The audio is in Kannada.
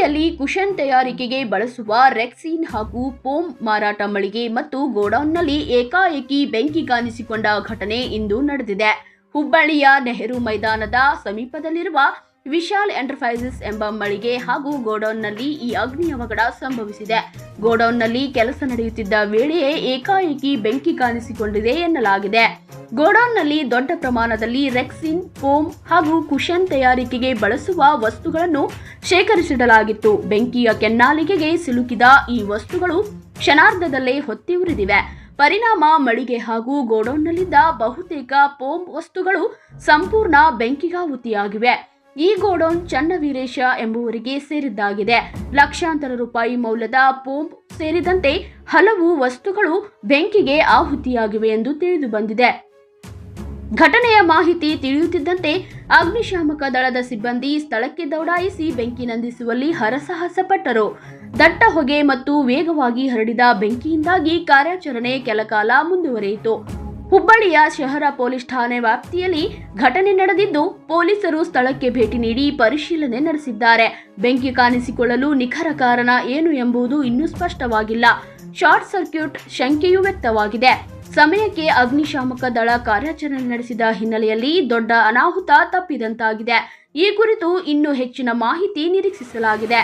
ಹುಬ್ಬಳ್ಳಿಯಲ್ಲಿ ಕುಶನ್ ತಯಾರಿಕೆಗೆ ಬಳಸುವ ರೆಕ್ಸಿನ್ ಹಾಗೂ ಫೋಮ್ ಮಾರಾಟ ಮಳಿಗೆ ಮತ್ತು ಗೋಡೌನ್ನಲ್ಲಿ ಏಕಾಏಕಿ ಬೆಂಕಿ ಕಾಣಿಸಿಕೊಂಡ ಘಟನೆ ಇಂದು ನಡೆದಿದೆ. ಹುಬ್ಬಳ್ಳಿಯ ನೆಹರು ಮೈದಾನದ ಸಮೀಪದಲ್ಲಿರುವ ವಿಶಾಲ್ ಎಂಟರ್ಪ್ರೈಸಸ್ ಎಂಬ ಮಳಿಗೆ ಹಾಗೂ ಗೋಡೌನ್ನಲ್ಲಿ ಈ ಅಗ್ನಿ ಅವಘಡ ಸಂಭವಿಸಿದೆ. ಗೋಡೌನ್ನಲ್ಲಿ ಕೆಲಸ ನಡೆಯುತ್ತಿದ್ದ ವೇಳೆಯೇ ಏಕಾಏಕಿ ಬೆಂಕಿ ಕಾಣಿಸಿಕೊಂಡಿದೆ ಎನ್ನಲಾಗಿದೆ. ಗೋಡೌನ್ನಲ್ಲಿ ದೊಡ್ಡ ಪ್ರಮಾಣದಲ್ಲಿ ರೆಕ್ಸಿನ್, ಫೋಮ್ ಹಾಗೂ ಕುಶನ್ ತಯಾರಿಕೆಗೆ ಬಳಸುವ ವಸ್ತುಗಳನ್ನು ಶೇಖರಿಸಿಡಲಾಗಿತ್ತು. ಬೆಂಕಿಯ ಕೆನ್ನಾಲಿಗೆಗೆ ಸಿಲುಕಿದ ಈ ವಸ್ತುಗಳು ಕ್ಷಣಾರ್ಧದಲ್ಲೇ ಹೊತ್ತಿ ಉರಿದಿವೆ. ಪರಿಣಾಮ ಮಳಿಗೆ ಹಾಗೂ ಗೋಡೌನ್ನಲ್ಲಿದ್ದ ಬಹುತೇಕ ಫೋಮ್ ವಸ್ತುಗಳು ಸಂಪೂರ್ಣ ಬೆಂಕಿಗಾಹುತಿಯಾಗಿವೆ. ಈ ಗೋಡೌನ್ ಚನ್ನವೀರೇಶ ಎಂಬುವರಿಗೆ ಸೇರಿದ್ದಾಗಿದೆ. ಲಕ್ಷಾಂತರ ರೂಪಾಯಿ ಮೌಲ್ಯದ ಫೋಮ್ ಸೇರಿದಂತೆ ಹಲವು ವಸ್ತುಗಳು ಬೆಂಕಿಗೆ ಆಹುತಿಯಾಗಿವೆ ಎಂದು ತಿಳಿದು ಬಂದಿದೆ. ಘಟನೆಯ ಮಾಹಿತಿ ತಿಳಿಯುತ್ತಿದ್ದಂತೆ ಅಗ್ನಿಶಾಮಕ ದಳದ ಸಿಬ್ಬಂದಿ ಸ್ಥಳಕ್ಕೆ ದೌಡಾಯಿಸಿ ಬೆಂಕಿ ನಂದಿಸುವಲ್ಲಿ ಹರಸಾಹಸ ಪಟ್ಟರು. ದಟ್ಟ ಹೊಗೆ ಮತ್ತು ವೇಗವಾಗಿ ಹರಡಿದ ಬೆಂಕಿಯಿಂದಾಗಿ ಕಾರ್ಯಾಚರಣೆ ಕೆಲಕಾಲ ಮುಂದುವರಿಯಿತು. ಹುಬ್ಬಳ್ಳಿಯ ಶಹರ ಪೊಲೀಸ್ ಠಾಣೆ ವ್ಯಾಪ್ತಿಯಲ್ಲಿ ಘಟನೆ ನಡೆದಿದ್ದು, ಪೊಲೀಸರು ಸ್ಥಳಕ್ಕೆ ಭೇಟಿ ನೀಡಿ ಪರಿಶೀಲನೆ ನಡೆಸಿದ್ದಾರೆ. ಬೆಂಕಿ ಕಾಣಿಸಿಕೊಳ್ಳಲು ನಿಖರ ಕಾರಣ ಏನು ಎಂಬುದು ಇನ್ನೂ ಸ್ಪಷ್ಟವಾಗಿಲ್ಲ. ಶಾರ್ಟ್ ಸರ್ಕ್ಯೂಟ್ ಶಂಕೆಯೂ ವ್ಯಕ್ತವಾಗಿದೆ. ಸಮಯಕ್ಕೆ ಅಗ್ನಿಶಾಮಕ ದಳ ಕಾರ್ಯಾಚರಣೆ ನಡೆಸಿದ ಹಿನ್ನೆಲೆಯಲ್ಲಿ ದೊಡ್ಡ ಅನಾಹುತ ತಪ್ಪಿದಂತಾಗಿದೆ. ಈ ಕುರಿತು ಇನ್ನೂ ಹೆಚ್ಚಿನ ಮಾಹಿತಿ ನಿರೀಕ್ಷಿಸಲಾಗಿದೆ.